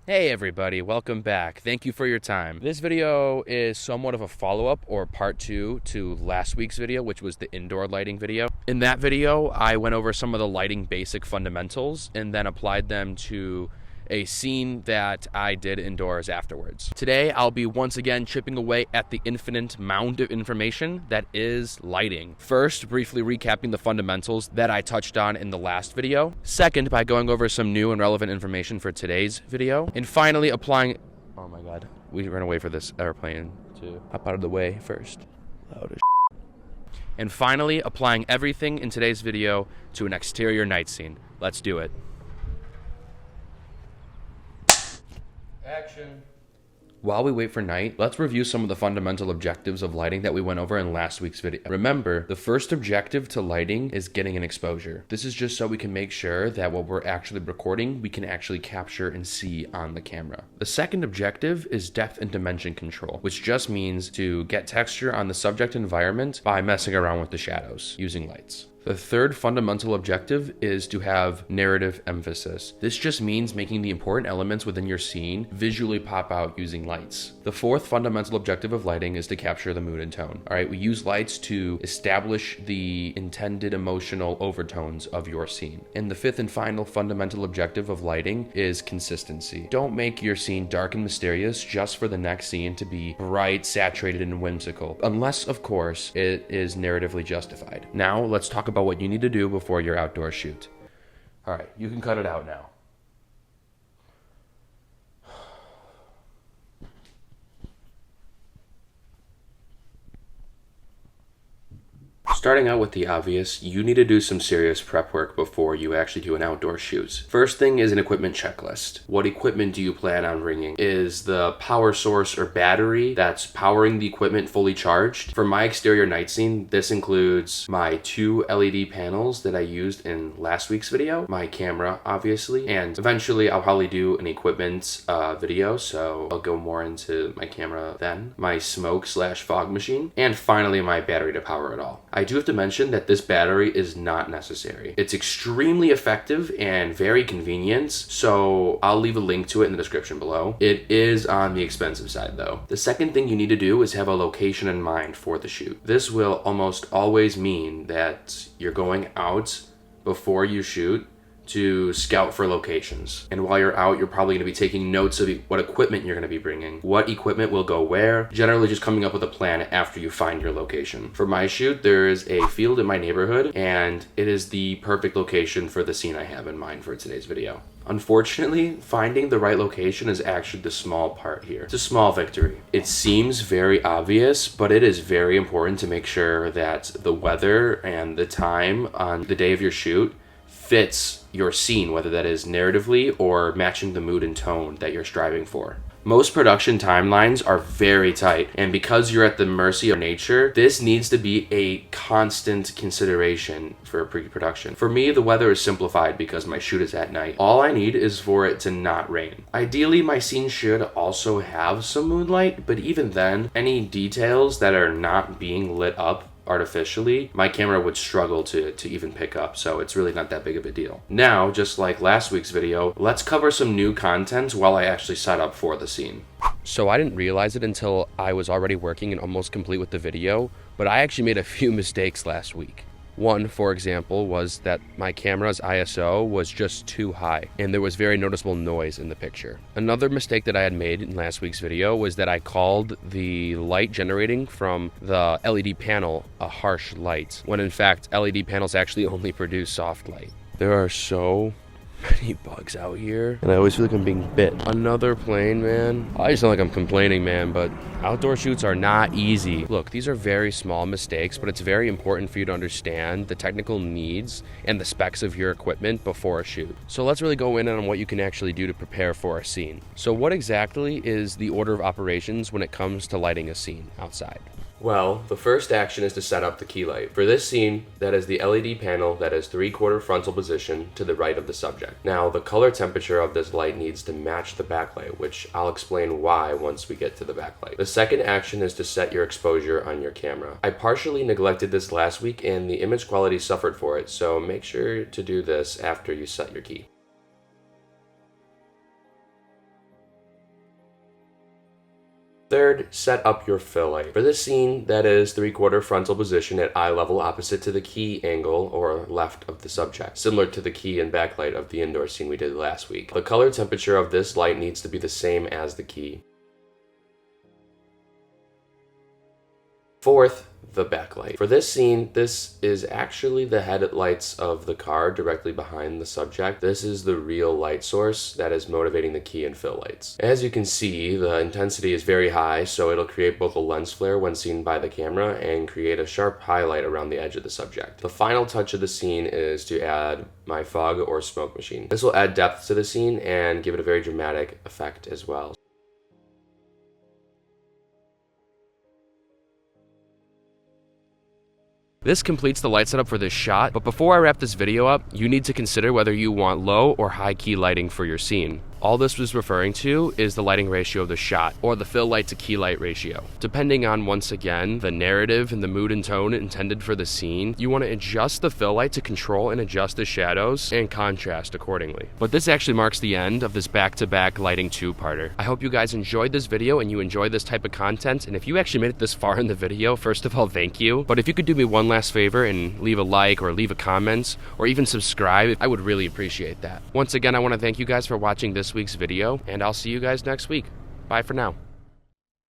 Hey everybody, welcome back. Thank you for your time. This video is somewhat of a follow-up or part 2 to last week's video, which was the indoor lighting video. In that video, I went over some of the lighting basic fundamentals and then applied them to a scene that I did indoors afterwards. Today, I'll be once again chipping away at the infinite mound of information that is lighting. First, briefly recapping the fundamentals that I touched on in the last video. Second, by going over some new and relevant information for today's video. And finally, applying... Oh my god, we ran away for this airplane to hop out of the way first. Loud as And finally, applying everything in today's video to an exterior night scene. Let's do it. Action. While we wait for night, let's review some of the fundamental objectives of lighting that we went over in last week's video. Remember, the first objective to lighting is getting an exposure. This is just so we can make sure that what we're actually recording, we can actually capture and see on the camera. The second objective is depth and dimension control, which just means to get texture on the subject environment by messing around with the shadows using lights. The third fundamental objective is to have narrative emphasis. This just means making the important elements within your scene visually pop out using lights. The fourth fundamental objective of lighting is to capture the mood and tone. All right, we use lights to establish the intended emotional overtones of your scene. And the fifth and final fundamental objective of lighting is consistency. Don't make your scene dark and mysterious just for the next scene to be bright, saturated, and whimsical, unless, of course, it is narratively justified. Now, let's talk about what you need to do before your outdoor shoot. All right, you can cut it out now. Starting out with the obvious, you need to do some serious prep work before you actually do an outdoor shoot. First thing is an equipment checklist. What equipment do you plan on bringing? Is the power source or battery that's powering the equipment fully charged? For my exterior night scene, this includes my 2 LED panels that I used in last week's video, my camera, obviously, and eventually I'll probably do an equipment video, so I'll go more into my camera then, my smoke/fog machine, and finally my battery to power it all. I do have to mention that this battery is not necessary. It's extremely effective and very convenient, so I'll leave a link to it in the description below. It is on the expensive side though. The second thing you need to do is have a location in mind for the shoot. This will almost always mean that you're going out before you shoot to scout for locations. And while you're out, you're probably going to be taking notes of what equipment you're going to be bringing, what equipment will go where, generally just coming up with a plan after you find your location. For my shoot, there is a field in my neighborhood, and it is the perfect location for the scene I have in mind for today's video. Unfortunately, finding the right location is actually the small part here. It's a small victory. It seems very obvious, but it is very important to make sure that the weather and the time on the day of your shoot fits your scene, whether that is narratively or matching the mood and tone that you're striving for. Most production timelines are very tight, and because you're at the mercy of nature, this needs to be a constant consideration for pre-production. For me, the weather is simplified because my shoot is at night. All I need is for it to not rain. Ideally, my scene should also have some moonlight, but even then, any details that are not being lit up artificially, my camera would struggle to even pick up, so it's really not that big of a deal. Now, just like last week's video, let's cover some new content while I actually set up for the scene. So I didn't realize it until I was already working and almost complete with the video, but I actually made a few mistakes last week. One, for example, was that my camera's ISO was just too high, and there was very noticeable noise in the picture. Another mistake that I had made in last week's video was that I called the light generating from the LED panel a harsh light, when in fact LED panels actually only produce soft light. There are so many bugs out here, and I always feel like I'm being bit. Another plane, man. I just sound like I'm complaining, man, but outdoor shoots are not easy. Look, these are very small mistakes, but it's very important for you to understand the technical needs and the specs of your equipment before a shoot. So let's really go in on what you can actually do to prepare for a scene. So what exactly is the order of operations when it comes to lighting a scene outside? Well, the first action is to set up the key light. For this scene, that is the LED panel that is 3/4 frontal position to the right of the subject. Now, the color temperature of this light needs to match the backlight, which I'll explain why once we get to the backlight. The second action is to set your exposure on your camera. I partially neglected this last week and the image quality suffered for it, so make sure to do this after you set your key. Third, set up your fill light. For this scene, that is 3/4 frontal position at eye level opposite to the key angle or left of the subject, similar to the key and backlight of the indoor scene we did last week. The color temperature of this light needs to be the same as the key. Fourth, the backlight. For this scene, this is actually the headlights of the car directly behind the subject. This is the real light source that is motivating the key and fill lights. As you can see, the intensity is very high, so it'll create both a lens flare when seen by the camera and create a sharp highlight around the edge of the subject. The final touch of the scene is to add my fog or smoke machine. This will add depth to the scene and give it a very dramatic effect as well. This completes the light setup for this shot, but before I wrap this video up, you need to consider whether you want low or high key lighting for your scene. All this was referring to is the lighting ratio of the shot, or the fill light to key light ratio. Depending on, once again, the narrative and the mood and tone intended for the scene, you want to adjust the fill light to control and adjust the shadows and contrast accordingly. But this actually marks the end of this back-to-back lighting two-parter. I hope you guys enjoyed this video and you enjoy this type of content, and if you actually made it this far in the video, first of all, thank you. But if you could do me one last favor and leave a like or leave a comment or even subscribe, I would really appreciate that. Once again, I want to thank you guys for watching this week's video, and I'll see you guys next week. Bye for now.